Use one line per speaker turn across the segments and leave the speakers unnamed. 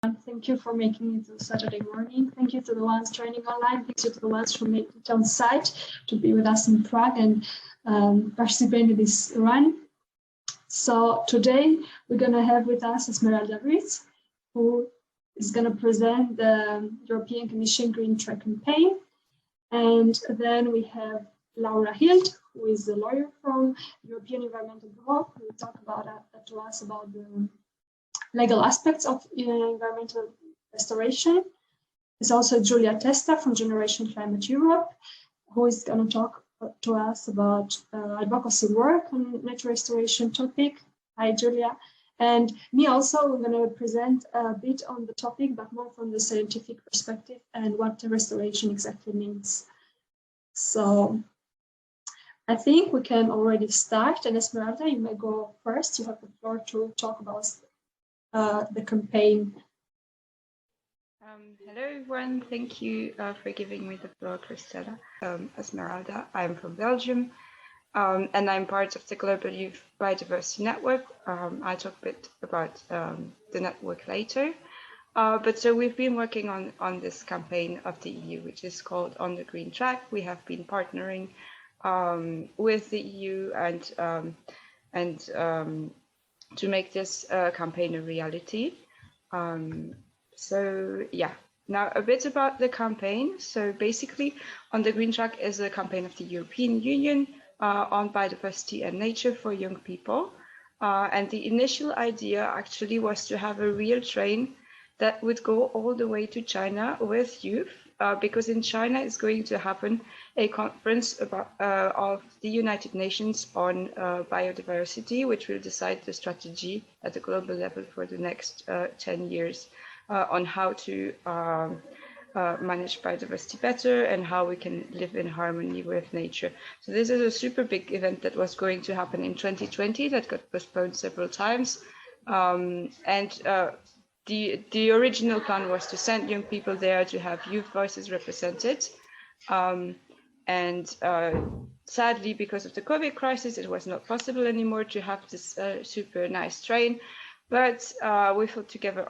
Thank you for making it to Saturday morning. Thank you to the ones joining online. Thank you to the ones who made it on site to be with us in Prague and participate in this run. So today we're going to have with us Esmeralda Ruiz, who is going to present the European Commission Green Track campaign. And then we have Laura Hilt, who is a lawyer from European Environmental Bureau, who will talk about to us about the legal aspects of environmental restoration. There's also Julia Testa from Generation Climate Europe, who is going to talk to us about advocacy work on nature restoration topic. Hi, Julia. And me also, we're going to present a bit on the topic, but more from the scientific perspective and what the restoration exactly means. So I think we can already start. And Esmeralda, you may go first. You have the floor to talk about the campaign.
Hello, everyone. Thank you for giving me the floor, Christella. Esmeralda, I'm from Belgium, and I'm part of the Global Youth Biodiversity Network. I'll talk a bit about the network later. But so we've been working on this campaign of the EU, which is called On the Green Track. We have been partnering with the EU and to make this campaign a reality. So yeah, now a bit about the campaign. So basically, On the Green Track is a campaign of the European Union on biodiversity and nature for young people. And the initial idea actually was to have a real train that would go all the way to China with youth, because in China is going to happen a conference about, of the United Nations on biodiversity, which will decide the strategy at the global level for the next 10 years on how to manage biodiversity better and how we can live in harmony with nature. So this is a super big event that was going to happen in 2020 that got postponed several times. The original plan was to send young people there to have youth voices represented. Sadly, because of the COVID crisis, it was not possible anymore to have this super nice train. But we put together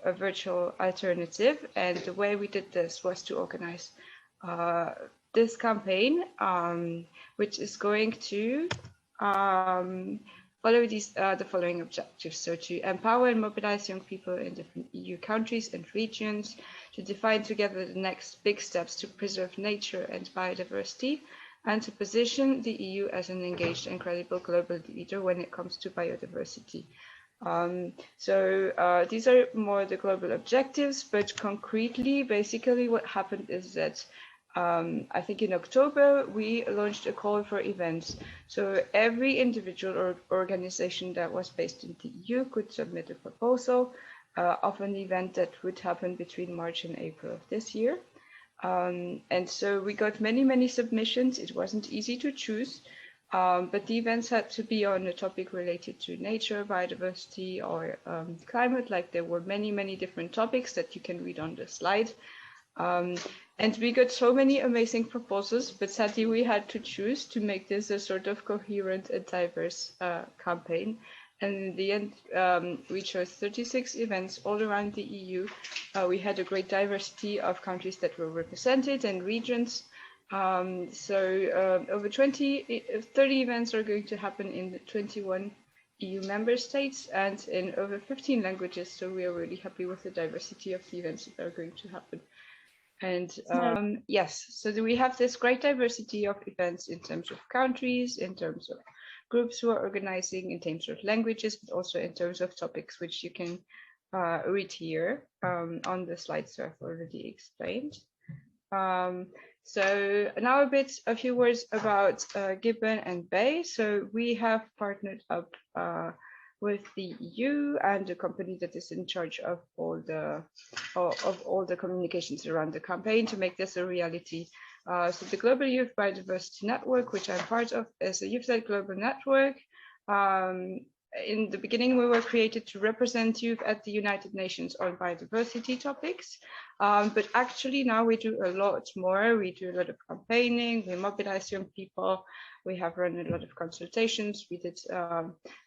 a virtual alternative. And the way we did this was to organize this campaign, which is going to follow the following objectives. So to empower and mobilize young people in different EU countries and regions, to define together the next big steps to preserve nature and biodiversity, and to position the EU as an engaged and credible global leader when it comes to biodiversity. These are more the global objectives, but concretely, basically what happened is that I think in October, we launched a call for events. So every individual or organization that was based in the EU could submit a proposal of an event that would happen between March and April of this year. And so we got many submissions. It wasn't easy to choose, but the events had to be on a topic related to nature, biodiversity, or climate. Like there were many different topics that you can read on the slide. And we got so many amazing proposals, but sadly we had to choose to make this a sort of coherent and diverse campaign. And in the end, we chose 36 events all around the EU. We had a great diversity of countries that were represented and regions. Over 30 events are going to happen in the 21 EU member states and in over 15 languages. So we are really happy with the diversity of the events that are going to happen. And yes, so we have this great diversity of events in terms of countries, in terms of groups who are organizing, in terms of languages, but also in terms of topics, which you can read here on the slides I've already explained. So now a few words about Gibbon and Bay. So we have partnered up with the EU and a company that is in charge of all the communications around the campaign to make this a reality. So the Global Youth Biodiversity Network, which I'm part of, is a youth-led global network. In the beginning, we were created to represent youth at the United Nations on biodiversity topics. But actually now we do a lot more. We do a lot of campaigning, we mobilize young people. We have run a lot of consultations. We did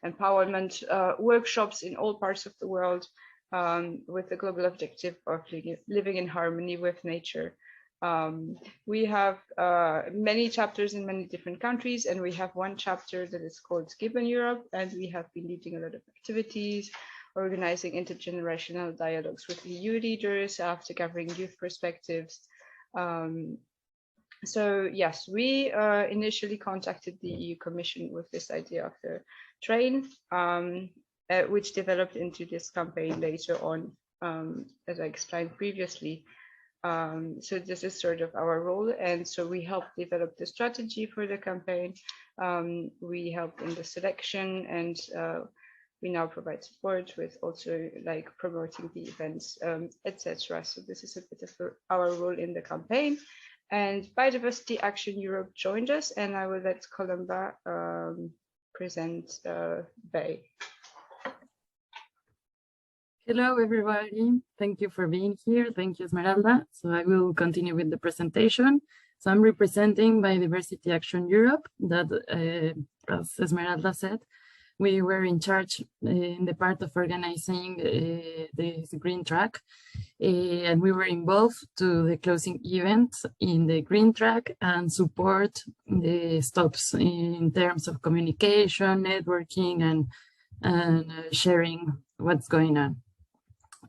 empowerment workshops in all parts of the world. with the global objective of living in harmony with nature. We have many chapters in many different countries, and we have one chapter that is called Gibbon Europe, and we have been leading a lot of activities, organizing intergenerational dialogues with EU leaders after gathering youth perspectives. So yes, we initially contacted the EU Commission with this idea of the train, which developed into this campaign later on, as I explained previously. So this is sort of our role, and so we helped develop the strategy for the campaign. We helped in the selection, and we now provide support with also like promoting the events, etc. So this is a bit of our role in the campaign. And Biodiversity Action Europe joined us, and I will let Columba present Bay.
Hello, everybody. Thank you for being here. Thank you, Esmeralda. So I will continue with the presentation. So I'm representing Biodiversity Action Europe that, as Esmeralda said, we were in charge in the part of organizing this green track, and we were involved to the closing event in the green track and support the stops in terms of communication, networking, and sharing what's going on.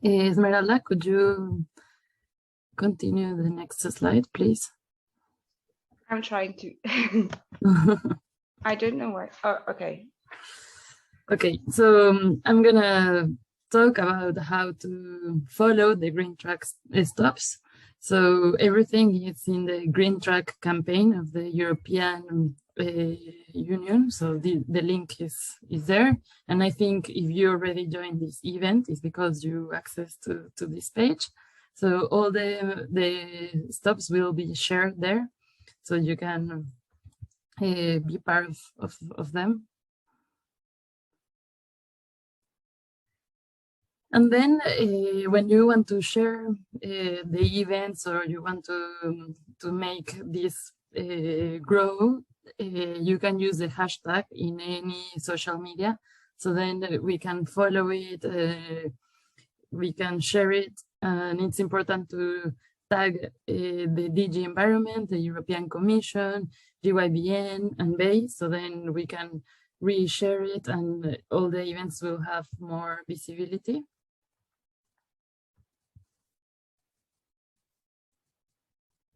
Esmeralda, could you continue the next slide, please?
I'm trying to. I don't know why. Oh, okay.
Okay, so I'm gonna talk about how to follow the green track stops. So everything is in the green track campaign of the European Union. So the link is there. And I think if you already joined this event, it's because you access to this page. So all the stops will be shared there. So you can be part of them. And then when you want to share the events, or you want to make this grow, you can use the hashtag in any social media. So then we can follow it, we can share it, and it's important to tag the DG Environment, the European Commission, GYBN, and BEI, so then we can reshare it and all the events will have more visibility.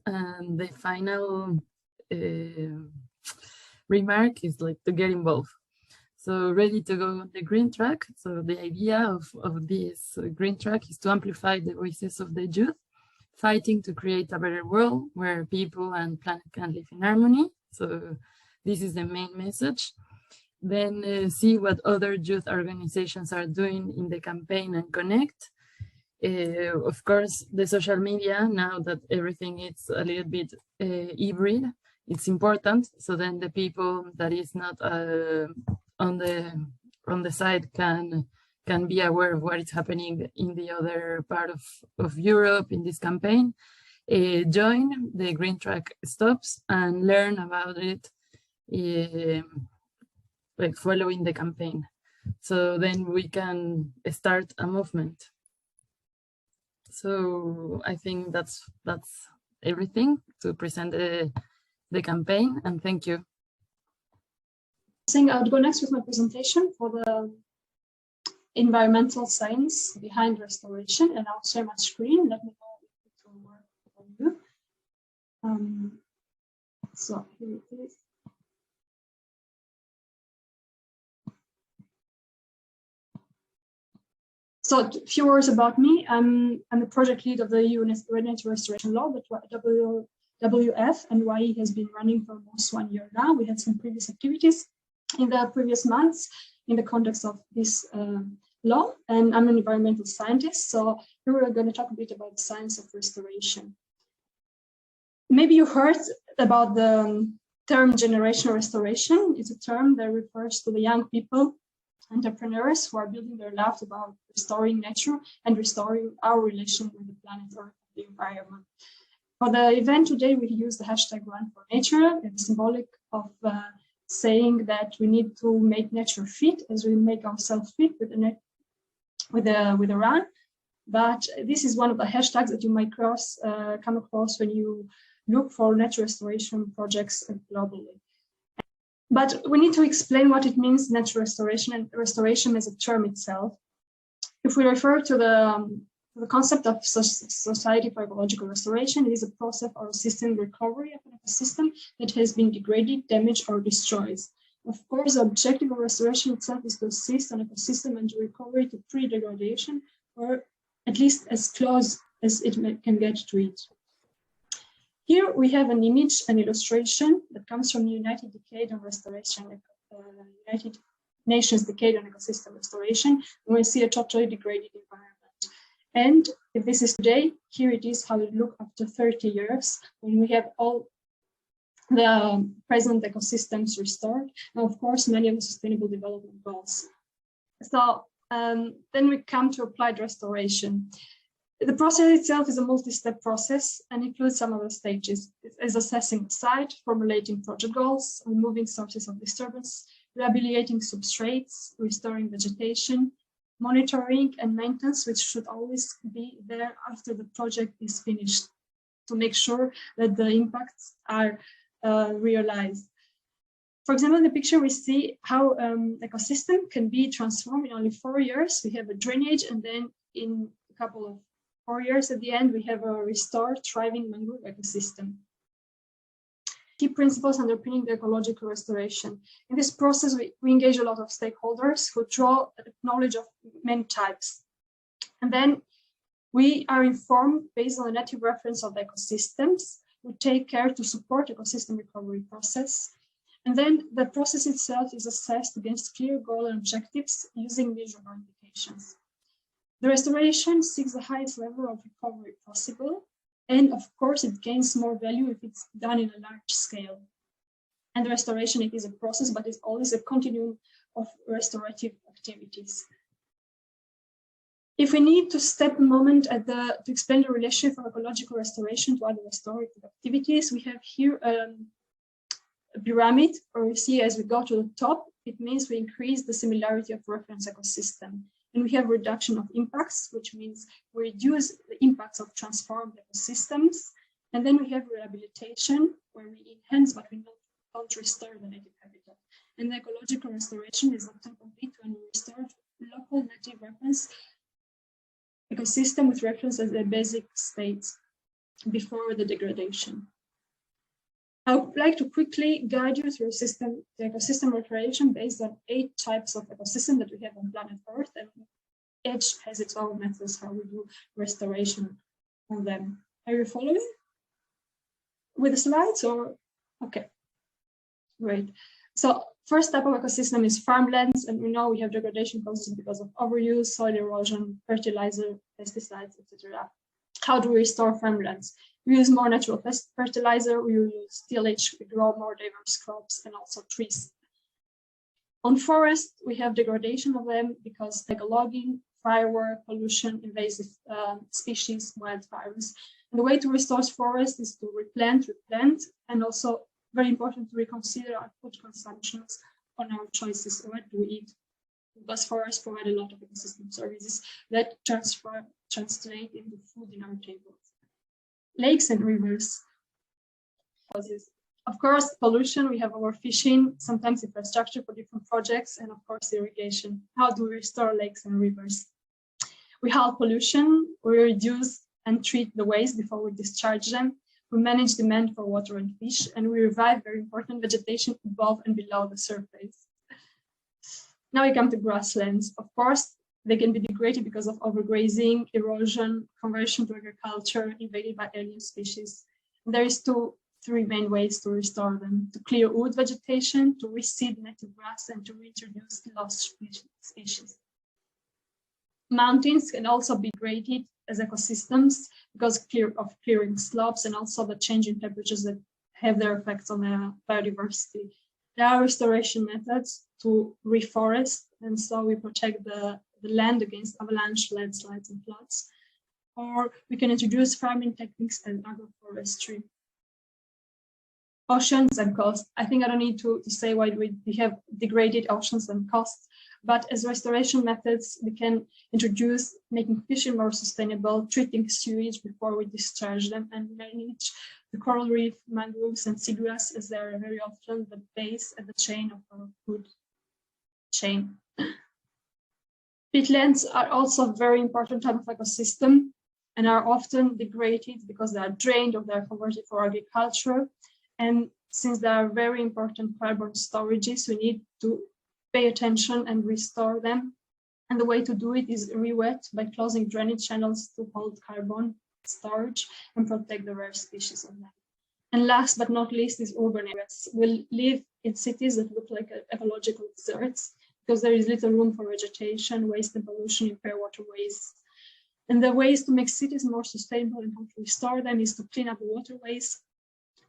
And the final remark is like to get involved. So ready to go on the green track. So the idea of this green track is to amplify the voices of the youth, fighting to create a better world where people and planet can live in harmony. So this is the main message. Then see what other youth organizations are doing in the campaign and connect. Of course, the social media, now that everything is a little bit hybrid, it's important. So then the people that is not on the side can be aware of what is happening in the other part of Europe in this campaign. Join the green track stops and learn about it, like following the campaign. So then we can start a movement. So I think that's everything to present the campaign, and thank you.
I think I would go next with my presentation for the environmental science behind restoration, and I'll share my screen. Let me know if it will work for you. So here it is. So a few words about me. I'm the project lead of the EU Nature Restoration Law, but WF and YE has been running for almost 1 year now. We had some previous activities in the previous months in the context of this law, and I'm an environmental scientist. So here we're going to talk a bit about the science of restoration. Maybe you heard about the term generational restoration. It's a term that refers to the young people, entrepreneurs who are building their lives about restoring nature and restoring our relation with the planet or the environment. For the event today, we use the hashtag Run4Nature. It's symbolic of saying that we need to make nature fit as we make ourselves fit with the run. but this is one of the hashtags that you might come across when you look for nature restoration projects globally. But we need to explain what it means, nature restoration, and restoration as a term itself. If we refer to the concept of Society for Ecological Restoration, it is a process or system recovery of an ecosystem that has been degraded, damaged, or destroyed. Of course, the objective of restoration itself is to assist an ecosystem and recovery to pre-degradation, or at least as close as it can get to it. Here we have an image, an illustration that comes from the United Nations Decade on Ecosystem Restoration, and we see a totally degraded environment. And if this is today, here it is how it looks after 30 years, when we have all the present ecosystems restored, and of course, many of the Sustainable Development Goals. So then we come to applied restoration. The process itself is a multi-step process and includes some other stages. It's assessing the site, formulating project goals, removing sources of disturbance, rehabilitating substrates, restoring vegetation, monitoring and maintenance, which should always be there after the project is finished to make sure that the impacts are realized. For example, in the picture, we see how ecosystem can be transformed in only 4 years. We have a drainage, and then in a couple of 4 years at the end, we have a restored, thriving mangrove ecosystem. Key principles underpinning the ecological restoration. In this process, we engage a lot of stakeholders who draw knowledge of many types. And then we are informed based on a native reference of ecosystems. We take care to support ecosystem recovery process. And then the process itself is assessed against clear goal and objectives using measurable indications. The restoration seeks the highest level of recovery possible. And of course, it gains more value if it's done in a large scale. And the restoration, it is a process, but it's always a continuum of restorative activities. If we need to step a moment to explain the relationship of ecological restoration to other restorative activities, we have here a pyramid, where we see as we go to the top, it means we increase the similarity of reference ecosystem. And we have reduction of impacts, which means we reduce the impacts of transformed ecosystems. And then we have rehabilitation, where we enhance but we don't restore the native habitat. And the ecological restoration is often complete when we restore local native reference ecosystem with reference as a basic state before the degradation. I would like to quickly guide you through the ecosystem restoration based on 8 types of ecosystem that we have on planet Earth, and each has its own methods how we do restoration on them. Are you following with the slides or? Okay, great. So first type of ecosystem is farmlands, and we know we have degradation causes because of overuse, soil erosion, fertilizer, pesticides, etc. How do we restore farmlands? We use more natural fertilizer, we use tillage, we grow more diverse crops and also trees. On forest, we have degradation of them because like logging, firework, pollution, invasive species, wildfires. And the way to restore forest is to replant, and also very important to reconsider our food consumptions on our choices. What do we eat? Because forests provide a lot of ecosystem services that translate into food in our tables. Lakes and rivers. Of course, pollution, we have overfishing, sometimes infrastructure for different projects, and of course, irrigation. How do we restore lakes and rivers? We halt pollution, we reduce and treat the waste before we discharge them. We manage demand for water and fish, and we revive very important vegetation above and below the surface. Now we come to grasslands. Of course, they can be degraded because of overgrazing, erosion, conversion to agriculture, invaded by alien species. And there is 3 main ways to restore them: to clear wood vegetation, to reseed native grass, and to reintroduce lost species. Mountains can also be graded as ecosystems because of clearing slopes and also the change in temperatures that have their effects on the biodiversity. There are restoration methods to reforest, and so we protect the land against avalanche, landslides, and floods. Or we can introduce farming techniques and agroforestry. Oceans and coasts. I think I don't need to say why we have degraded oceans and coasts. But as restoration methods, we can introduce making fishing more sustainable, treating sewage before we discharge them, and manage the coral reef, mangroves, and seagrass, as they are very often the base and the chain of our food chain. Peatlands are also a very important type of ecosystem and are often degraded because they are drained or they are converted for agriculture. And since they are very important carbon storages, we need to pay attention and restore them. And the way to do it is re-wet by closing drainage channels to hold carbon storage and protect the rare species of them. And last but not least is urban areas. We'll live in cities that look like ecological deserts because there is little room for vegetation, waste and pollution, impaired waterways. And the ways to make cities more sustainable and how to restore them is to clean up the waterways,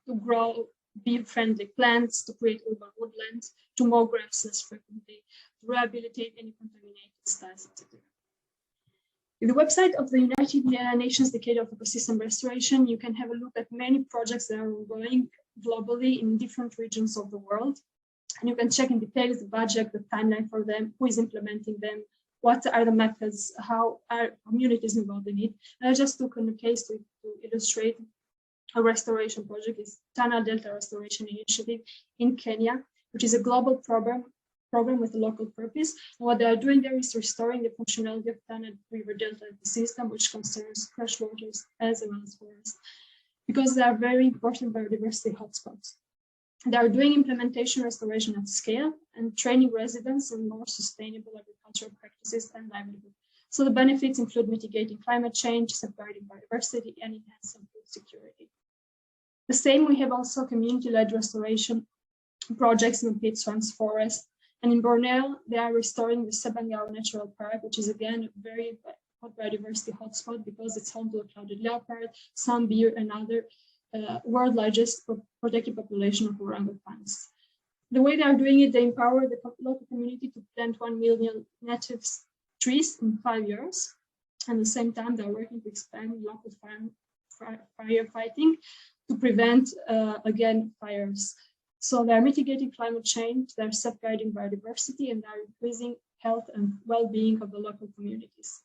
to grow bee-friendly plants, to create urban woodlands, to mow grass less frequently, to rehabilitate any contaminated styles, etc. In the website of the United Nations Decade of Ecosystem Restoration, you can have a look at many projects that are ongoing globally in different regions of the world. And you can check in detail the budget, the timeline for them, who is implementing them, what are the methods, how are communities involved in it. And I just took a case to illustrate a restoration project is Tana Delta Restoration Initiative in Kenya, which is a global program with a local purpose. And what they are doing there is restoring the functionality of Tana River Delta ecosystem, which concerns fresh waters as well as forests, because they are very important biodiversity hotspots. They are doing implementation restoration at scale and training residents in more sustainable agricultural practices and livelihood. So the benefits include mitigating climate change, safeguarding biodiversity, and enhancing food security. The same, we have also community-led restoration projects in the Peatlands forest. And in Borneo, they are restoring the Sabangao Natural Park, which is again a very biodiversity hotspot because it's home to a clouded leopard, some bear, and other world's largest protected population of orangutans. The way they are doing it, they empower the local community to plant 1 million native trees in 5 years. And at the same time, they're working to expand local firefighting to prevent, again, fires. So they're mitigating climate change, they're safeguarding biodiversity, and they're increasing health and well-being of the local communities.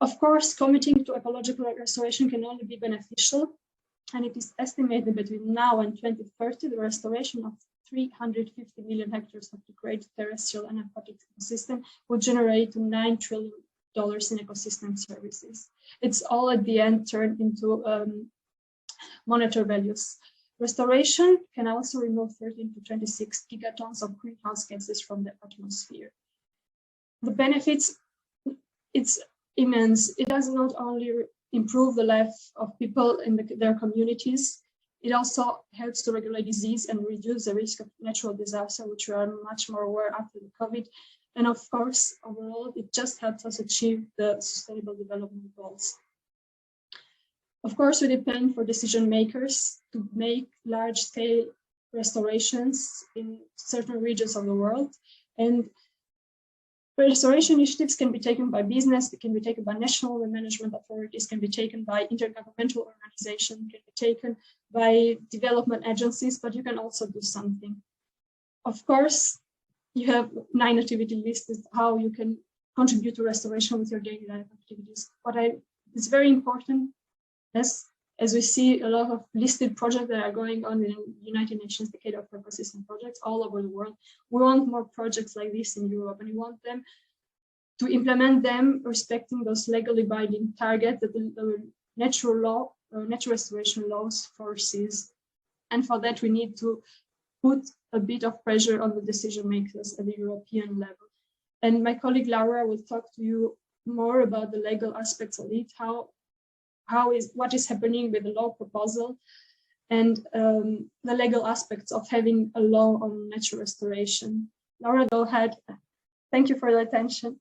Of course, committing to ecological restoration can only be beneficial, and it is estimated between now and 2030, the restoration of 350 million hectares of degraded terrestrial and aquatic ecosystem will generate $9 trillion in ecosystem services. It's all at the end turned into monetary values. Restoration can also remove 13 to 26 gigatons of greenhouse gases from the atmosphere. The benefits, it's immense. It does not only improve the life of people in their communities, it also helps to regulate disease and reduce the risk of natural disaster, which we are much more aware after the COVID. And of course, overall, it just helps us achieve the Sustainable Development Goals. Of course, we depend for decision makers to make large-scale restorations in certain regions of the world. And restoration initiatives can be taken by business, they can be taken by national management authorities, can be taken by intergovernmental organizations, can be taken by development agencies, but you can also do something. Of course, you have 9 activity lists how you can contribute to restoration with your daily life activities. It's very important, as we see a lot of listed projects that are going on in the United Nations Decade of Ecosystem projects all over the world. We want more projects like this in Europe, and we want them to implement them respecting those legally binding targets that the natural restoration laws foresees. And for that, we need to put a bit of pressure on the decision makers at the European level. And my colleague Laura will talk to you more about the legal aspects of it, what is happening with the law proposal and the legal aspects of having a law on natural restoration. Laura, go ahead. Thank you for the attention.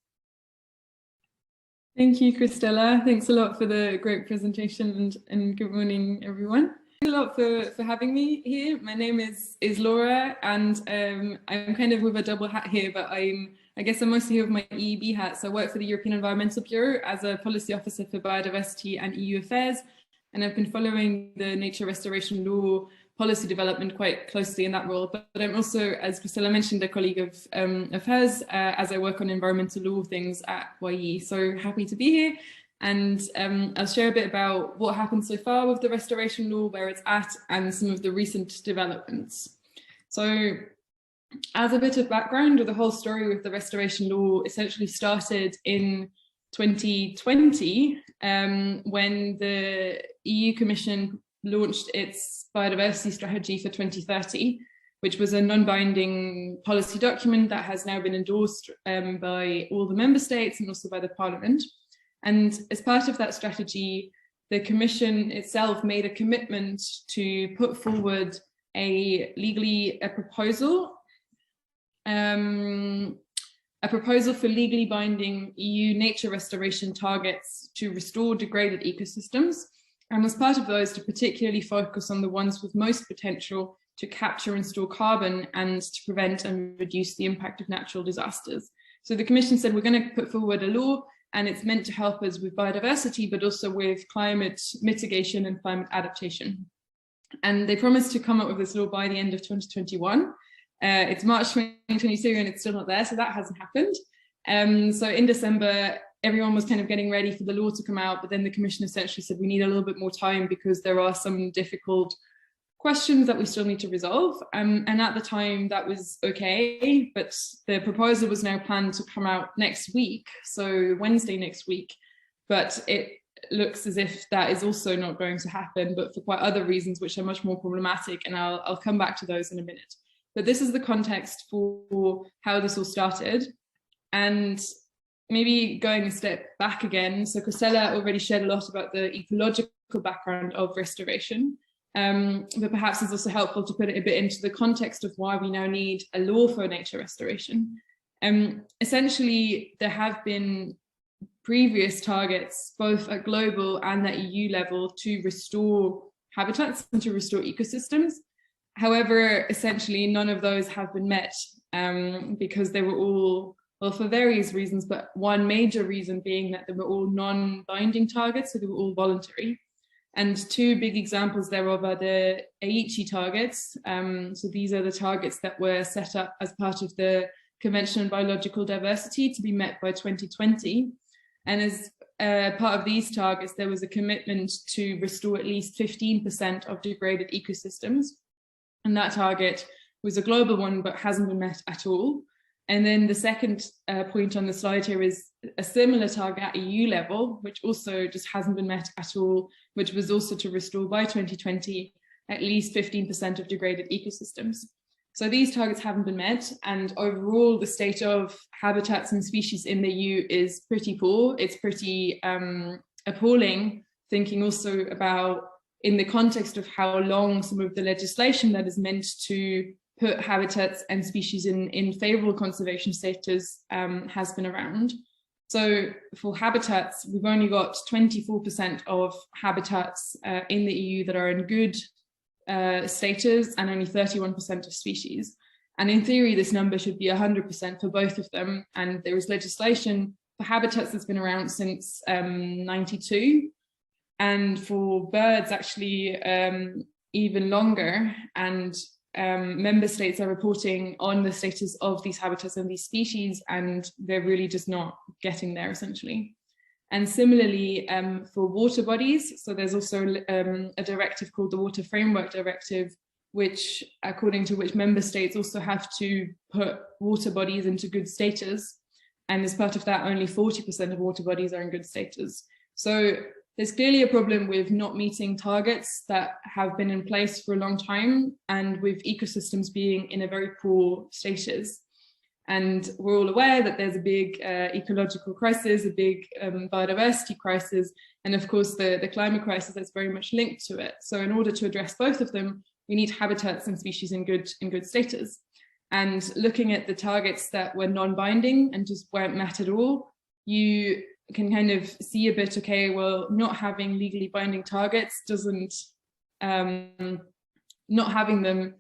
Thank you, Christella. Thanks a lot for the great presentation and good morning, everyone. Thanks a lot for having me here. My name is Laura, and I'm kind of with a double hat here, but I guess I'm mostly here with my EEB hat. So I work for the European Environmental Bureau as a policy officer for biodiversity and EU affairs, and I've been following the nature restoration law policy development quite closely in that role, but I'm also, as Priscilla mentioned, a colleague of hers as I work on environmental law things at YE. So happy to be here, and I'll share a bit about what happened so far with the restoration law, where it's at, and some of the recent developments. So as a bit of background, the whole story with the restoration law essentially started in 2020 when the EU Commission launched its biodiversity strategy for 2030, which was a non-binding policy document that has now been endorsed by all the member states and also by the Parliament. And as part of that strategy, the Commission itself made a commitment to put forward a proposal for legally binding EU nature restoration targets to restore degraded ecosystems. And as part of those, to particularly focus on the ones with most potential to capture and store carbon and to prevent and reduce the impact of natural disasters. So the Commission said, we're going to put forward a law, and it's meant to help us with biodiversity, but also with climate mitigation and climate adaptation. And they promised to come up with this law by the end of 2021. It's March 2022 and it's still not there, so that hasn't happened. So in December, everyone was kind of getting ready for the law to come out, but then the Commission essentially said we need a little bit more time because there are some difficult questions that we still need to resolve. And at the time that was okay, but the proposal was now planned to come out next week, so Wednesday next week, but it looks as if that is also not going to happen, but for quite other reasons which are much more problematic, and I'll come back to those in a minute. But this is the context for how this all started. And maybe going a step back again, so Priscilla already shared a lot about the ecological background of restoration, but perhaps it's also helpful to put it a bit into the context of why we now need a law for nature restoration. Essentially, there have been previous targets, both at global and at EU level, to restore habitats and to restore ecosystems. However, essentially, none of those have been met because they were all, well, for various reasons, but one major reason being that they were all non-binding targets, so they were all voluntary. And two big examples thereof are the Aichi targets. So these are the targets that were set up as part of the Convention on Biological Diversity to be met by 2020. And as part of these targets, there was a commitment to restore at least 15% of degraded ecosystems. And that target was a global one, but hasn't been met at all. And then the second point on the slide here is a similar target at EU level, which also just hasn't been met at all, which was also to restore by 2020 at least 15% of degraded ecosystems. So these targets haven't been met, and overall the state of habitats and species in the EU is pretty poor. It's pretty appalling, thinking also about in the context of how long some of the legislation that is meant to put habitats and species in favourable conservation status has been around. So for habitats, we've only got 24% of habitats in the EU that are in good status, and only 31% of species. And in theory, this number should be 100% for both of them. And there is legislation for habitats that's been around since 92. And for birds, actually even longer. And member states are reporting on the status of these habitats and these species, and they're really just not getting there, essentially. And similarly, for water bodies, so there's also a directive called the Water Framework Directive, which, according to which member states also have to put water bodies into good status. And as part of that, only 40% of water bodies are in good status. So there's clearly a problem with not meeting targets that have been in place for a long time, and with ecosystems being in a very poor status. And we're all aware that there's a big ecological crisis, a big biodiversity crisis, and of course the climate crisis that's very much linked to it. So in order to address both of them, we need habitats and species in good status. And looking at the targets that were non-binding and just weren't met at all, you can kind of see a bit, okay, well, not having legally binding targets doesn't, not having them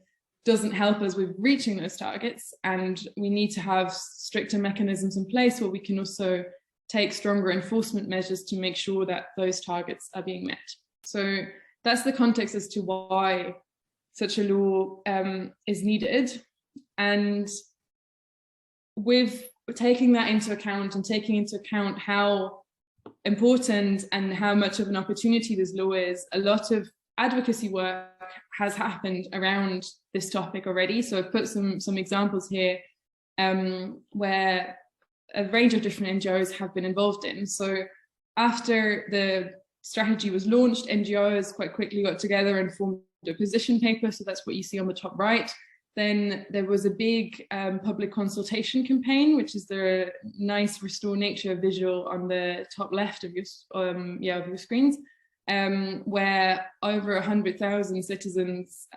doesn't help us with reaching those targets. And we need to have stricter mechanisms in place where we can also take stronger enforcement measures to make sure that those targets are being met. So that's the context as to why such a law is needed. And with taking that into account and taking into account how important and how much of an opportunity this law is, a lot of advocacy work has happened around this topic already. So I've put some examples here where a range of different NGOs have been involved in. So after the strategy was launched, NGOs quite quickly got together and formed a position paper. So that's what you see on the top right. Then there was a big public consultation campaign, which is the nice Restore Nature visual on the top left of your screens, where over 100,000 citizens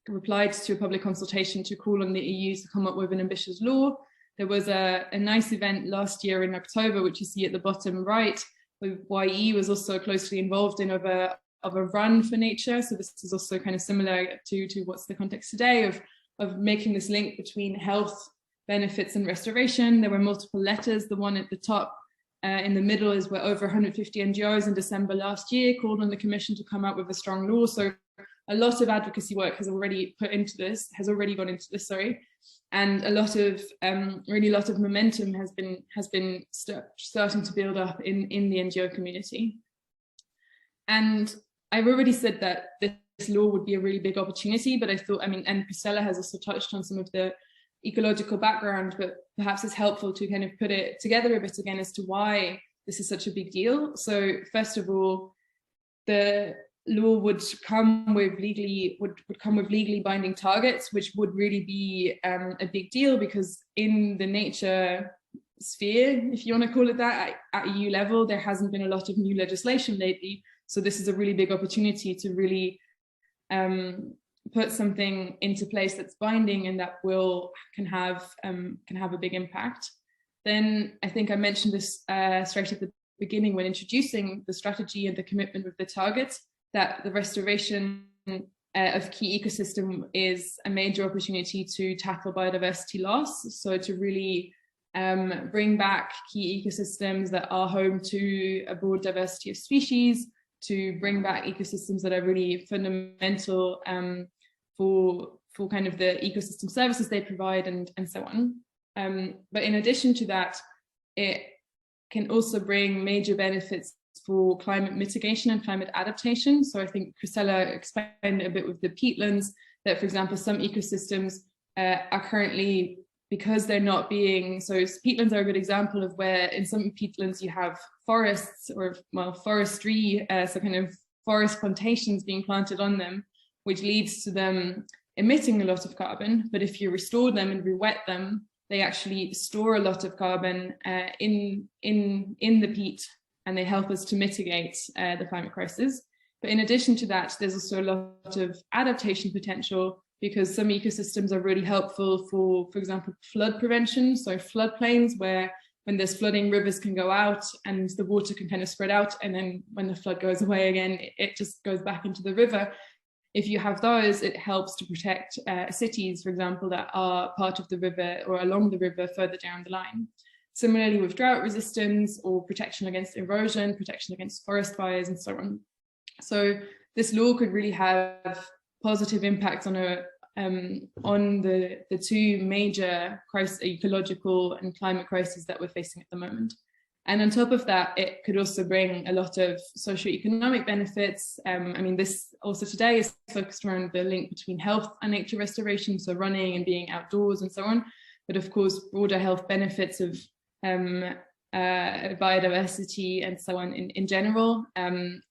replied to a public consultation to call on the EU to come up with an ambitious law. There was a nice event last year in October, which you see at the bottom right, with YE was also closely involved in of a Run4Nature. So this is also kind of similar to what's the context today of making this link between health benefits and restoration. There were multiple letters. The one at the top in the middle is where over 150 NGOs in December last year called on the Commission to come out with a strong law. So a lot of advocacy work has already gone into this, and a lot of really a lot of momentum has been starting to build up in the NGO community. And I've already said that this law would be a really big opportunity, but I thought, and Priscilla has also touched on some of the ecological background, but perhaps it's helpful to kind of put it together a bit again as to why this is such a big deal. So first of all, the law would come with legally binding targets, which would really be a big deal, because in the nature sphere, if you want to call it that, at EU level, there hasn't been a lot of new legislation lately. So this is a really big opportunity to really put something into place that's binding and that can have a big impact. Then I think I mentioned this straight at the beginning when introducing the strategy and the commitment with the targets, that the restoration of key ecosystem is a major opportunity to tackle biodiversity loss. So to really bring back key ecosystems that are home to a broad diversity of species, to bring back ecosystems that are really fundamental for kind of the ecosystem services they provide and so on. But in addition to that, it can also bring major benefits for climate mitigation and climate adaptation. So I think Priscilla explained a bit with the peatlands that, for example, some ecosystems are currently, because they're not being, so peatlands are a good example of where in some peatlands you have forests or, well, forestry, so kind of forest plantations being planted on them, which leads to them emitting a lot of carbon. But if you restore them and re-wet them, they actually store a lot of carbon in the peat, and they help us to mitigate the climate crisis. But in addition to that, there's also a lot of adaptation potential, because some ecosystems are really helpful for example, flood prevention. So floodplains, where when there's flooding, rivers can go out and the water can kind of spread out. And then when the flood goes away again, it just goes back into the river. If you have those, it helps to protect cities, for example, that are part of the river or along the river further down the line. Similarly with drought resistance or protection against erosion, protection against forest fires and so on. So this law could really have positive impacts on the two major ecological and climate crises that we're facing at the moment. And on top of that, it could also bring a lot of socioeconomic benefits. This also today is focused around the link between health and nature restoration, so running and being outdoors and so on. But of course, broader health benefits of biodiversity and so on in general,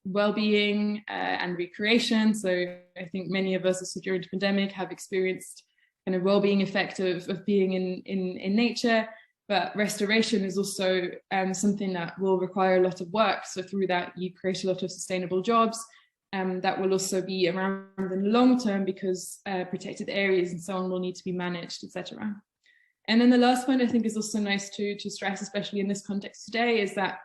well-being and recreation. So I think many of us also during the pandemic have experienced kind of well-being effect of being in nature. But restoration is also something that will require a lot of work. So through that, you create a lot of sustainable jobs that will also be around in the long term, because protected areas and so on will need to be managed, etc. And then the last point I think is also nice to stress, especially in this context today, is that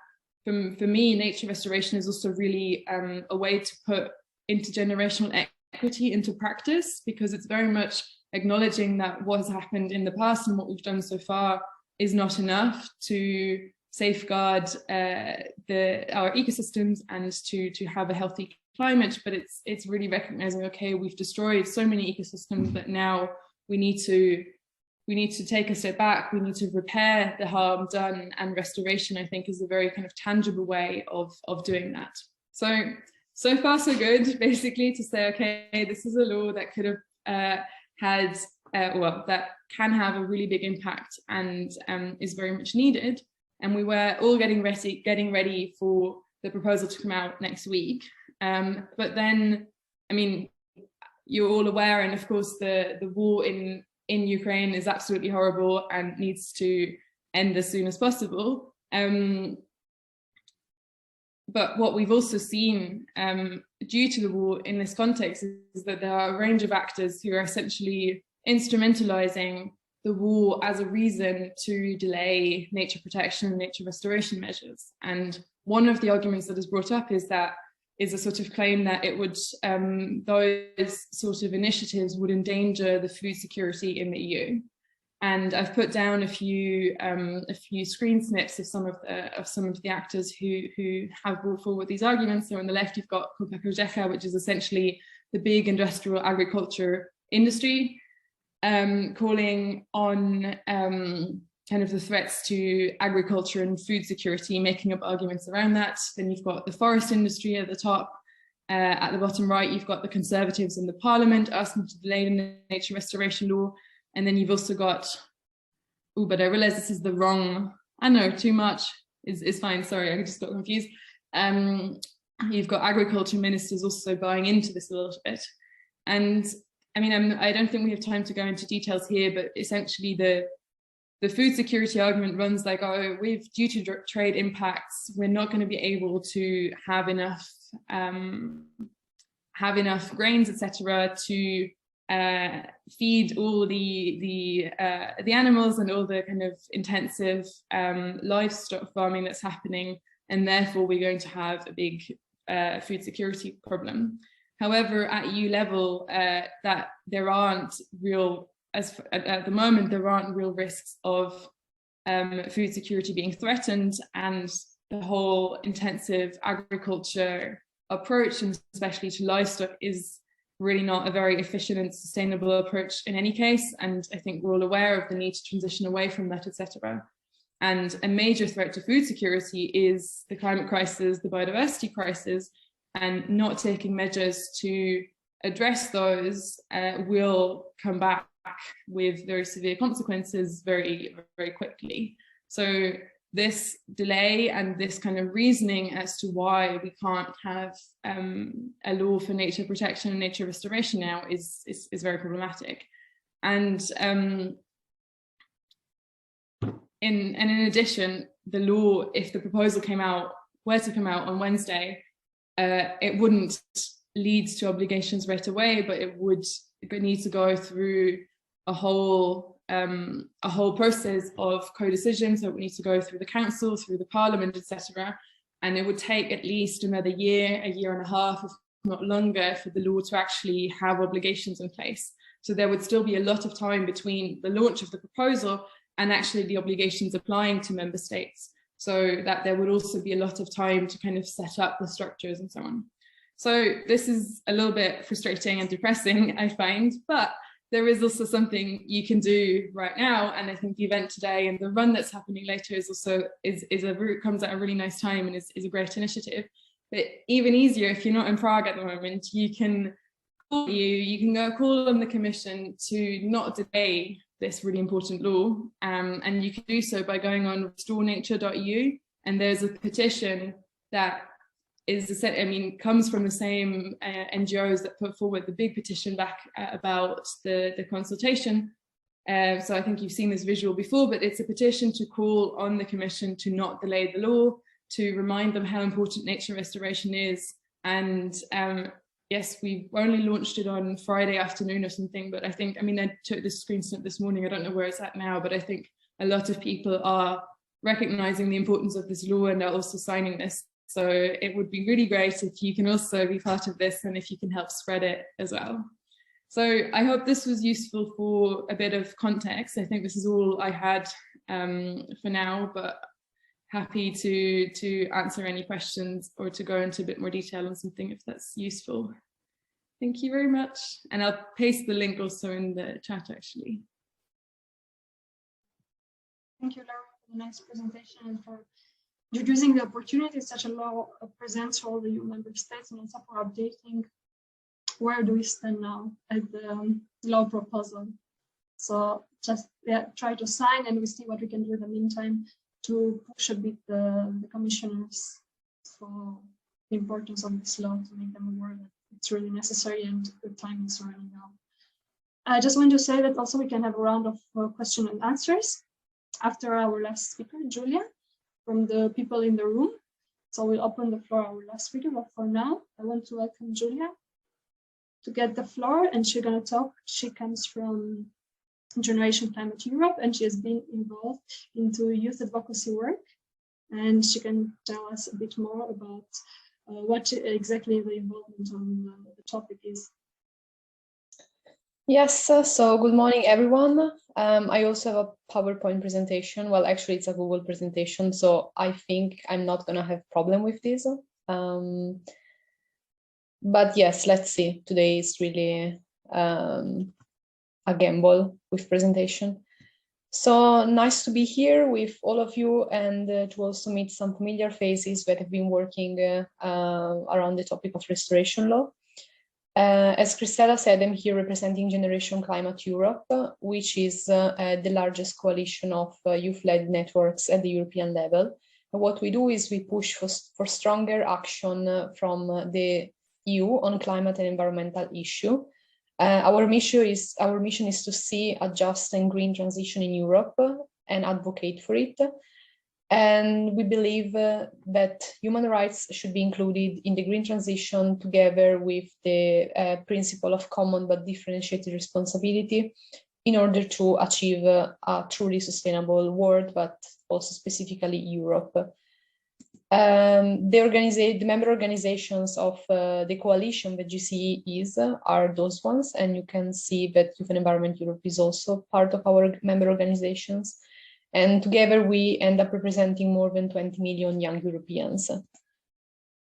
for me, nature restoration is also really a way to put intergenerational equity into practice, because it's very much acknowledging that what has happened in the past and what we've done so far is not enough to safeguard our ecosystems and to have a healthy climate, but it's really recognizing, okay, we've destroyed so many ecosystems that now we need to take a step back. We need to repair the harm done, and restoration, I think, is a very kind of tangible way of doing that. So far so good, basically, to say, okay, this is a law that could have that can have a really big impact and is very much needed. And we were all getting ready for the proposal to come out next week. But then, I mean, you're all aware, and of course the war in Ukraine is absolutely horrible and needs to end as soon as possible. But what we've also seen due to the war in this context is that there are a range of actors who are essentially instrumentalizing the war as a reason to delay nature protection and nature restoration measures. And one of the arguments that is brought up is a sort of claim that it would those sort of initiatives would endanger the food security in the EU. And I've put down a few screen snips of some of the actors who have brought forward these arguments. So on the left, you've got Kupa Kožecha, which is essentially the big industrial agriculture industry, calling on kind of the threats to agriculture and food security, making up arguments around that. Then you've got the forest industry at the top. At the bottom right, you've got the Conservatives in the Parliament asking to delay the nature restoration law. And then you've also got, but I realize this is the wrong, I know, too much is fine, sorry, I just got confused. You've got agriculture ministers also buying into this a little bit. And I mean, I don't think we have time to go into details here, but essentially the food security argument runs like, oh, due to trade impacts, we're not going to be able to have enough grains, etc., to feed all the animals and all the kind of intensive livestock farming that's happening, and therefore we're going to have a big food security problem. However, at EU level, that there aren't real, at the moment, there aren't real risks of food security being threatened, and the whole intensive agriculture approach, and especially to livestock, is really not a very efficient and sustainable approach in any case. And I think we're all aware of the need to transition away from that, etc. And a major threat to food security is the climate crisis, the biodiversity crisis, and not taking measures to address those will come back with very severe consequences very, very quickly. So this delay and this kind of reasoning as to why we can't have a law for nature protection and nature restoration now is very problematic. And in addition, the law, if the proposal were to come out on Wednesday, it wouldn't lead to obligations right away, but it would need to go through a whole process of co-decision. So it would need to go through the council, through the parliament, etc. And it would take at least another year, a year and a half, if not longer, for the law to actually have obligations in place. So there would still be a lot of time between the launch of the proposal and actually the obligations applying to member states. So that there would also be a lot of time to kind of set up the structures and so on. So this is a little bit frustrating and depressing, I find, but there is also something you can do right now. And I think the event today and the run that's happening later is also comes at a really nice time and is a great initiative. But even easier, if you're not in Prague at the moment, you can go call on the Commission to not delay this really important law, and you can do so by going on restorative.eu, and there's a petition that comes from the same NGOs that put forward the big petition back about the consultation. So I think you've seen this visual before, but it's a petition to call on the Commission to not delay the law, to remind them how important nature restoration is. And yes, we only launched it on Friday afternoon or something, but I took this screen snap this morning. I don't know where it's at now, but I think a lot of people are recognizing the importance of this law and are also signing this. So it would be really great if you can also be part of this and if you can help spread it as well. So I hope this was useful for a bit of context. I think this is all I had for now, but happy to answer any questions or to go into a bit more detail on something if that's useful. Thank you very much. And I'll paste the link also in the chat, actually.
Thank you, Laura, for the nice presentation and for introducing the opportunities such a law presents for all the EU member states, and also for updating where do we stand now at the law proposal. So just try to sign, and we see what we can do in the meantime to push a bit the commissioners for the importance of this law, to make them aware that it's really necessary and the time is running out. I just want to say that also we can have a round of question and answers after our last speaker, Julia, from the people in the room. So we'll open the floor our last speaker, but for now, I want to welcome Julia to get the floor, and she's going to talk. She comes from Generation Climate Europe, and she has been involved into youth advocacy work, and she can tell us a bit more about what exactly the involvement on the topic is.
Yes, so good morning, everyone. I also have a PowerPoint presentation. Well, actually, it's a Google presentation, so I think I'm not going to have a problem with this. But yes, let's see. Today is really a gamble with presentation. So nice to be here with all of you, and to also meet some familiar faces that have been working around the topic of restoration law. As Christella said, I'm here representing Generation Climate Europe, which is the largest coalition of youth-led networks at the European level. And what we do is we push for stronger action from the EU on climate and environmental issue. Our mission is to see a just and green transition in Europe and advocate for it. And we believe that human rights should be included in the green transition, together with the principle of common but differentiated responsibility, in order to achieve a truly sustainable world, but also specifically Europe. The member organizations of the coalition that GCE is are those ones, and you can see that Youth and Environment Europe is also part of our member organizations. And together we end up representing more than 20 million young Europeans.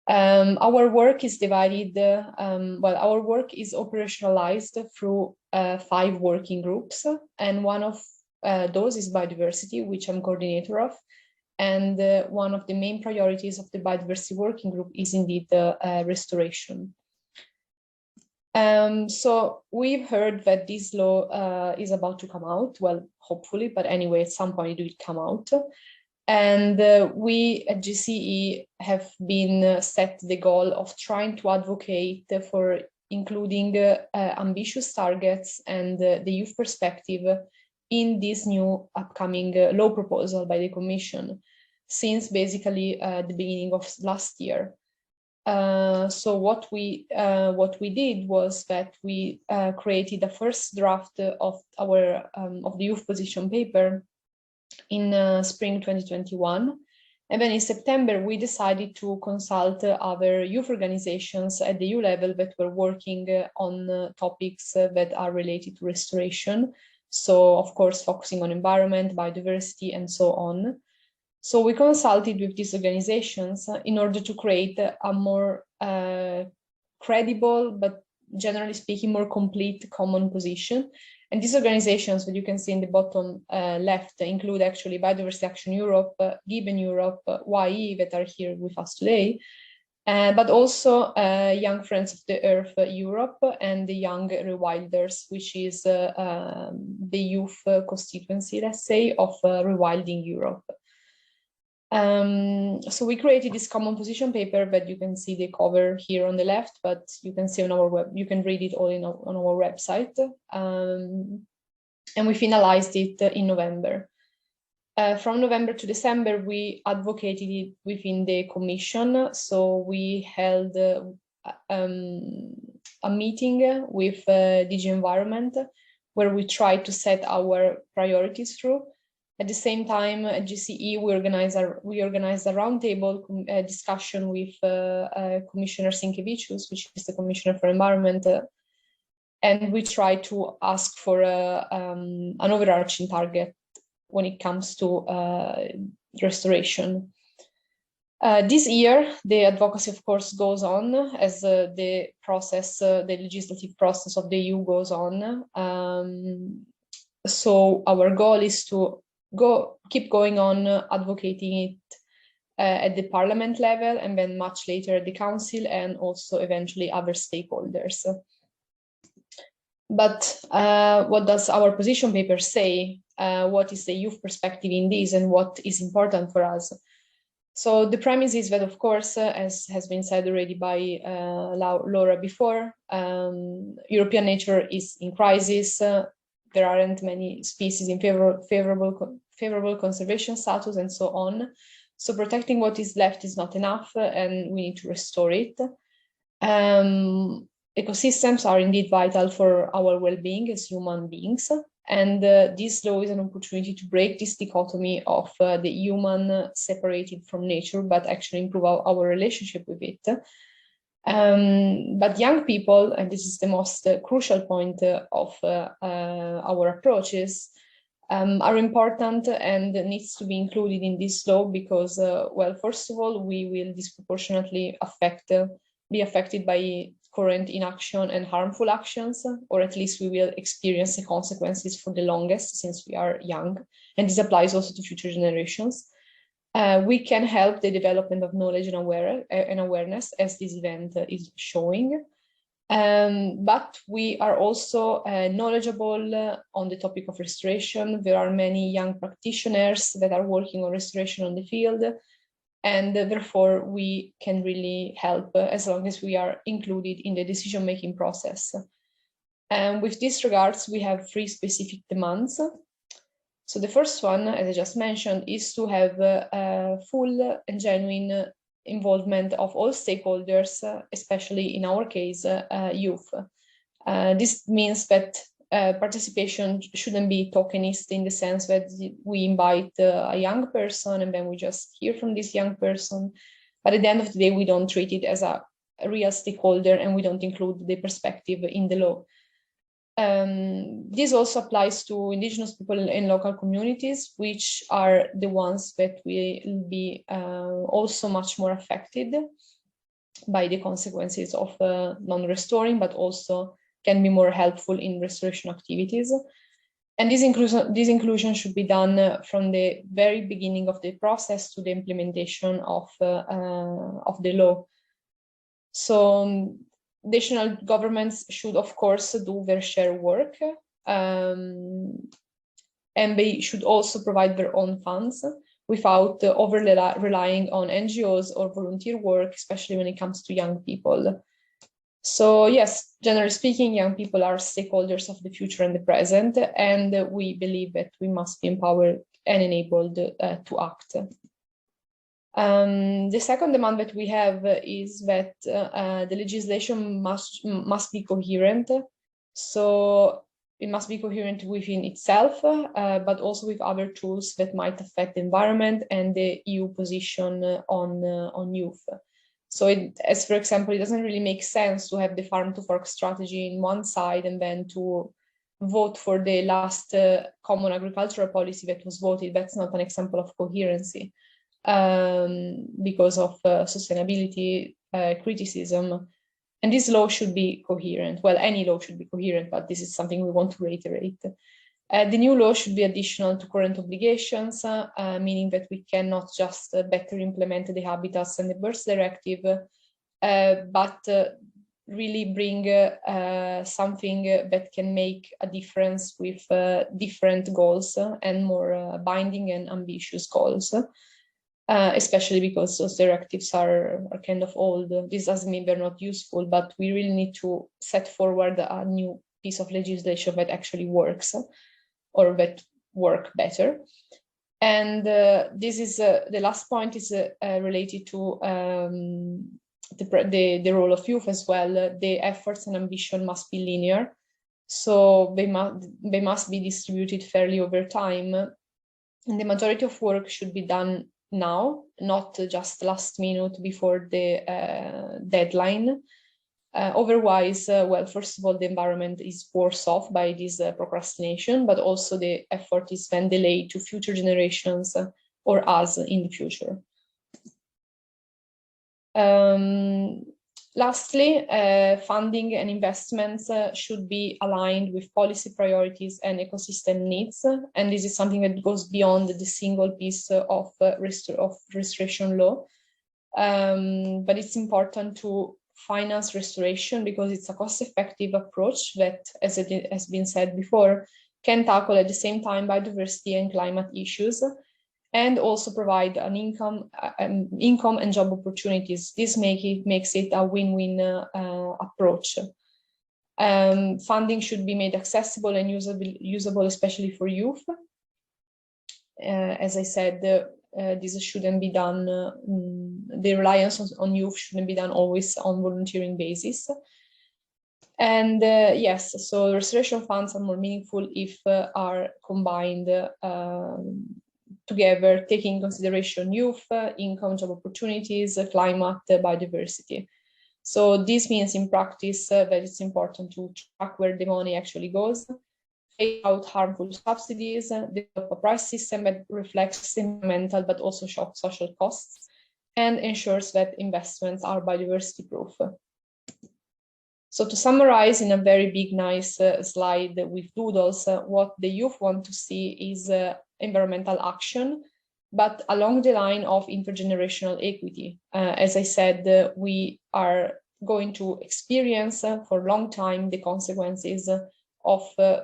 Our work is divided, our work is operationalized through 5 working groups, and one of those is biodiversity, which I'm coordinator of. And one of the main priorities of the biodiversity working group is indeed restoration. So we've heard that this law is about to come out, well, hopefully, but anyway, at some point it will come out. And we at GCE have been set the goal of trying to advocate for including ambitious targets and the youth perspective in this new upcoming law proposal by the Commission, since basically the beginning of last year. So what we did was that we created the first draft of our of the youth position paper in spring 2021, and then in September we decided to consult other youth organizations at the EU level that were working on topics that are related to restoration. So of course focusing on environment, biodiversity, and so on. So we consulted with these organizations in order to create a more credible, but generally speaking, more complete common position. And these organizations, that you can see in the bottom left, include actually Biodiversity Action Europe, Given Europe, YE, that are here with us today, but also Young Friends of the Earth Europe and the Young Rewilders, which is the youth constituency, let's say, of Rewilding Europe. So we created this common position paper that you can see the cover here on the left, but you can see on our web, you can read it all on our website. And we finalized it in November. From November to December, we advocated it within the Commission. So we held a meeting with DG Environment, where we tried to set our priorities through. At the same time, at GCE, we organized a roundtable discussion with Commissioner Sinkevicius, which is the Commissioner for Environment, and we tried to ask for an overarching target when it comes to restoration. This year, the advocacy, of course, goes on as the legislative process of the EU goes on. So our goal is to keep going on advocating it at the parliament level, and then much later at the council, and also eventually other stakeholders. But what does our position paper say? What is the youth perspective in this, and what is important for us? So the premise is that, of course, as has been said already by Laura before, European nature is in crisis. There aren't many species in favorable conservation status, and so on. So protecting what is left is not enough, and we need to restore it. Ecosystems are indeed vital for our well-being as human beings. And this law is an opportunity to break this dichotomy of the human separated from nature, but actually improve our relationship with it. But young people, and this is the most crucial point of our approaches, are important and needs to be included in this law because, well, first of all, we will disproportionately be affected by current inaction and harmful actions, or at least we will experience the consequences for the longest since we are young. And this applies also to future generations. We can help the development of knowledge and awareness, as this event is showing. But we are also knowledgeable on the topic of restoration. There are many young practitioners that are working on restoration on the field, and therefore we can really help as long as we are included in the decision-making process. And with these regards, we have 3 specific demands. So the first one, as I just mentioned, is to have full and genuine involvement of all stakeholders, especially in our case, youth. This means that participation shouldn't be tokenist in the sense that we invite a young person and then we just hear from this young person. But at the end of the day, we don't treat it as a real stakeholder and we don't include the perspective in the law. This also applies to indigenous people in local communities, which are the ones that will be also much more affected by the consequences of non-restoring, but also can be more helpful in restoration activities. And this inclusion should be done from the very beginning of the process to the implementation of the law. So national governments should, of course, do their share work, and they should also provide their own funds without overly relying on NGOs or volunteer work, especially when it comes to young people. So yes, generally speaking, young people are stakeholders of the future and the present, and we believe that we must be empowered and enabled to act. The second demand that we have is that the legislation must be coherent. So it must be coherent within itself, but also with other tools that might affect the environment and the EU position on youth. So as for example, it doesn't really make sense to have the farm to fork strategy in one side and then to vote for the last common agricultural policy that was voted. That's not an example of coherency because of sustainability criticism. And this law should be coherent. Well, any law should be coherent, but this is something we want to reiterate. The new law should be additional to current obligations, meaning that we cannot just better implement the Habitats and the Birds Directive, but really bring something that can make a difference with different goals and more binding and ambitious goals, especially because those directives are kind of old. This doesn't mean they're not useful, but we really need to set forward a new piece of legislation that actually works, or that work better. And this is the last point is related to the role of youth as well. The efforts and ambition must be linear, so they must be distributed fairly over time. And the majority of work should be done now, not just last minute before the deadline. Otherwise, well, first of all, the environment is worse off by this procrastination, but also the effort is then delayed to future generations or us in the future. Lastly, funding and investments should be aligned with policy priorities and ecosystem needs. And this is something that goes beyond the single piece of restoration law. But it's important to finance restoration because it's a cost-effective approach that, as it has been said before, can tackle at the same time biodiversity and climate issues, and also provide an income and job opportunities. This makes it a win-win approach. Funding should be made accessible and usable, especially for youth. As I said, this shouldn't be done, the reliance on youth shouldn't be done always on volunteering basis. And yes, so restoration funds are more meaningful if are combined together, taking into consideration youth, income, job opportunities, climate, biodiversity. So this means in practice that it's important to track where the money actually goes, phase out harmful subsidies, develop a price system that reflects environmental but also social costs, and ensures that investments are biodiversity proof. So to summarize in a very big, nice slide with doodles, what the youth want to see is environmental action, but along the line of intergenerational equity. As I said, we are going to experience for a long time the consequences of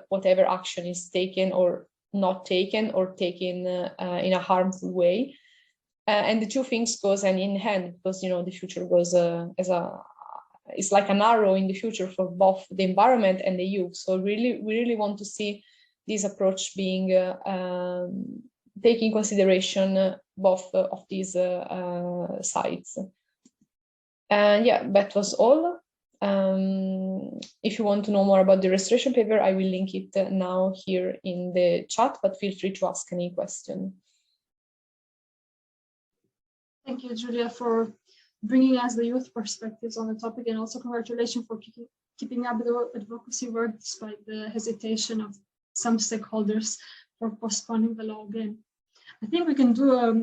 whatever action is taken or not taken, or taken in a harmful way. And the two things goes hand in hand, because the future goes it's like an arrow in the future for both the environment and the youth. So we really want to see this approach being taking consideration both of these sides. And yeah, that was all. If you want to know more about the restoration paper, I will link it now here in the chat, but feel free to ask any question.
Thank you, Julia, for bringing us the youth perspectives on the topic, and also congratulations for keeping up the advocacy work despite the hesitation of some stakeholders for postponing the law again. I think we can do a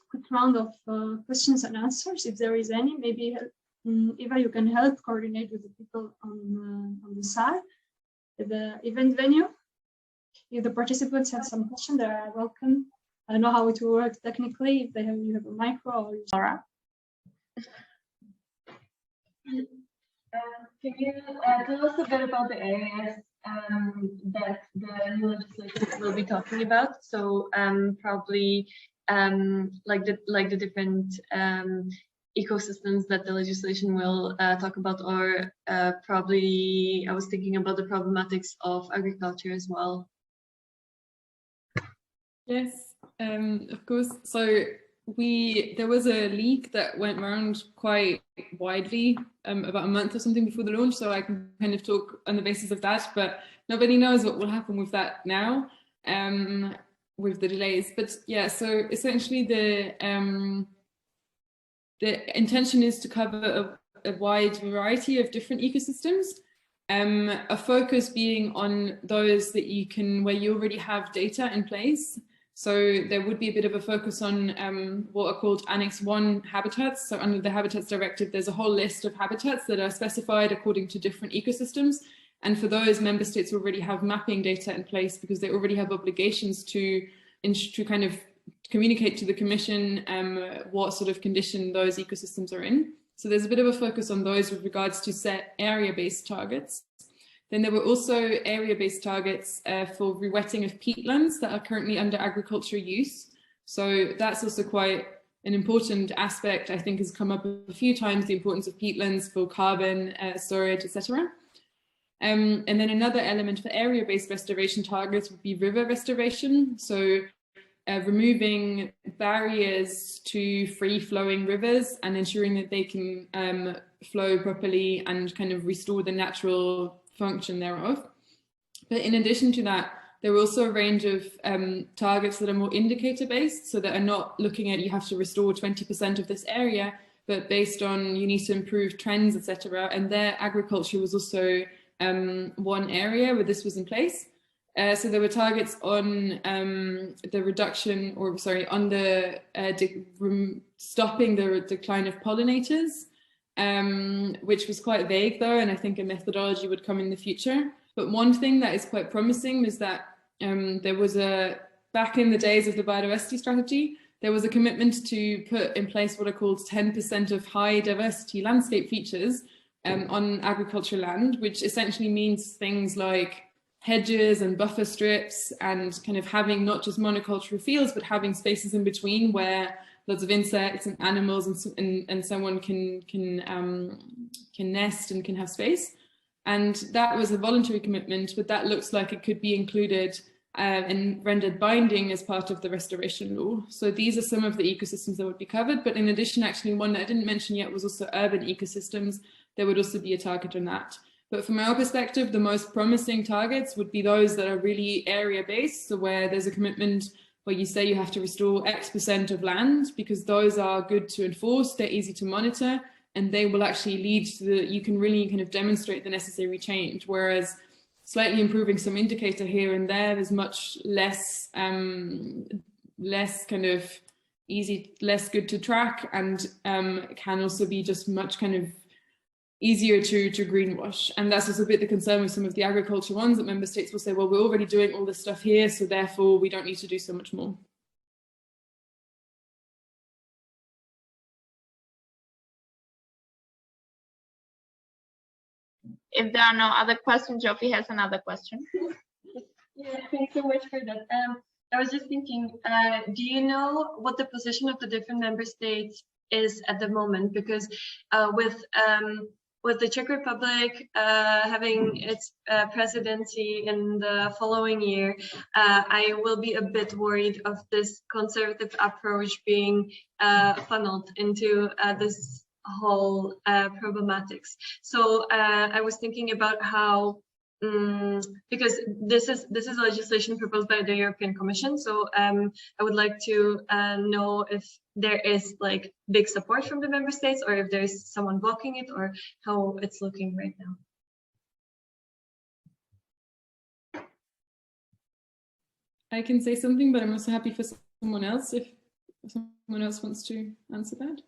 quick round of questions and answers if there is any. Maybe Eva, you can help coordinate with the people on the side at the event venue. If the participants have some questions, they are welcome. I don't know how it will work technically, if you have a micro or Laura.
Can you tell us a bit about the areas that the new legislation will be talking about? So probably like the different ecosystems that the legislation will talk about, or probably I was thinking about the problematics of agriculture as well.
Yes, of course. So there was a leak that went around quite widely about a month or something before the launch, so I can kind of talk on the basis of that, but nobody knows what will happen with that now, with the delays. But yeah, so essentially the intention is to cover a wide variety of different ecosystems, a focus being on those that where you already have data in place. So there would be a bit of a focus on what are called Annex 1 habitats. So under the Habitats Directive, there's a whole list of habitats that are specified according to different ecosystems. And for those, member states already have mapping data in place because they already have obligations to kind of communicate to the Commission what sort of condition those ecosystems are in. So there's a bit of a focus on those with regards to set area-based targets. Then there were also area-based targets for rewetting of peatlands that are currently under agriculture use. So that's also quite an important aspect, I think has come up a few times, the importance of peatlands for carbon storage, etc. And then another element for area-based restoration targets would be river restoration. So removing barriers to free-flowing rivers and ensuring that they can flow properly and kind of restore the natural function thereof. But in addition to that, there are also a range of targets that are more indicator based, so that are not looking at you have to restore 20% of this area, but based on you need to improve trends, etc. And their agriculture was also one area where this was in place. So there were targets on the reduction, or sorry, on the stopping the decline of pollinators, which was quite vague though, and I think a methodology would come in the future. But one thing that is quite promising is that there was back in the days of the biodiversity strategy, there was a commitment to put in place what are called 10% of high diversity landscape features on agricultural land, which essentially means things like hedges and buffer strips, and kind of having not just monocultural fields, but having spaces in between where lots of insects and animals and someone can nest and can have space. And that was a voluntary commitment, but that looks like it could be included and rendered binding as part of the restoration law. So these are some of the ecosystems that would be covered. But in addition, actually, one that I didn't mention yet was also urban ecosystems. There would also be a target on that. But from our perspective, the most promising targets would be those that are really area-based, so where there's a commitment where you say you have to restore X% of land, because those are good to enforce, they're easy to monitor, and they will actually lead to you can really kind of demonstrate the necessary change. Whereas slightly improving some indicator here and there is much less kind of easy, less good to track, and can also be just much kind of easier to greenwash. And that's also a bit the concern with some of the agriculture ones, that member states will say, well, we're already doing all this stuff here, so therefore we don't need to do so much more.
If there are no other questions, Jofi has another question.
Yeah, thanks so much for that. I was just thinking, do you know what the position of the different member states is at the moment? Because with the Czech Republic having its presidency in the following year, I will be a bit worried of this conservative approach being funneled into this whole problematics. So I was thinking about how, because this is legislation proposed by the European Commission, so I would like to know if there is like big support from the member states, or if there's someone blocking it, or how it's looking right now.
I can say something, but I'm also happy for someone else if someone else wants to answer that.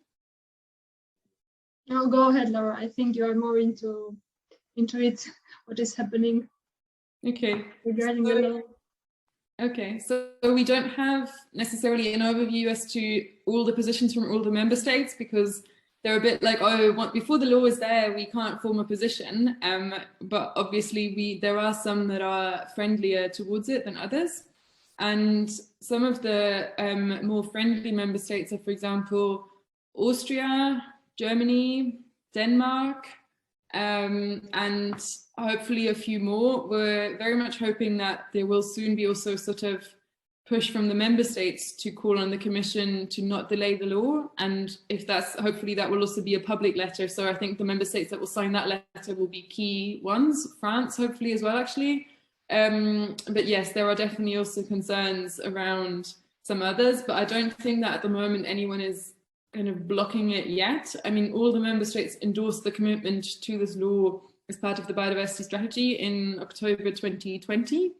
No, go ahead, Laura. I think you are more into it, what is happening.
Okay.
Regarding the law.
Okay, so we don't have necessarily an overview as to all the positions from all the member states, because they're a bit like, oh, before the law is there, we can't form a position. But obviously there are some that are friendlier towards it than others. And some of the more friendly member states are, for example, Austria, Germany, Denmark, and hopefully a few more. We're very much hoping that there will soon be also sort of push from the member states to call on the Commission to not delay the law. And if that's, hopefully that will also be a public letter. So I think the member states that will sign that letter will be key ones. France, hopefully as well, actually. But yes, there are definitely also concerns around some others, but I don't think that at the moment anyone is kind of blocking it yet. I mean, all the member states endorsed the commitment to this law as part of the biodiversity strategy in October 2020.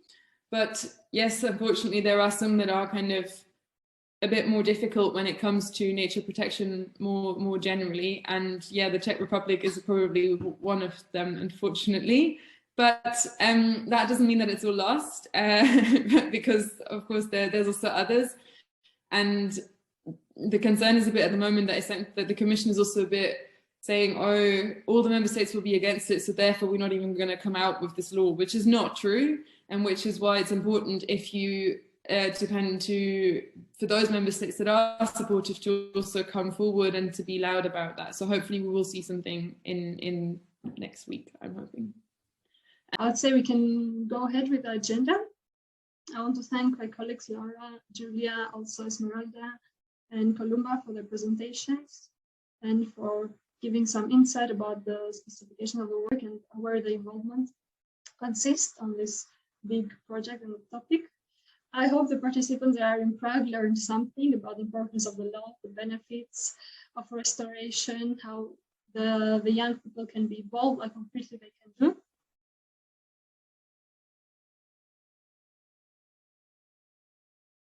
But yes, unfortunately, there are some that are kind of a bit more difficult when it comes to nature protection more generally. And yeah, the Czech Republic is probably one of them, unfortunately. But that doesn't mean that it's all lost, because of course there's also others. And the concern is a bit at the moment that the Commission is also a bit saying, oh, all the member states will be against it, so therefore we're not even going to come out with this law, which is not true, and which is why it's important if you for those member states that are supportive to also come forward and to be loud about that. So hopefully we will see something in next week, I'm hoping.
I would say we can go ahead with the agenda. I want to thank my colleagues Laura, Julia, also Esmeralda, and Columba for their presentations and for giving some insight about the specification of the work and where the involvement consists on this big project and topic. I hope the participants that are in Prague learned something about the importance of the law, the benefits of restoration, how the young people can be involved, what concretely they can do.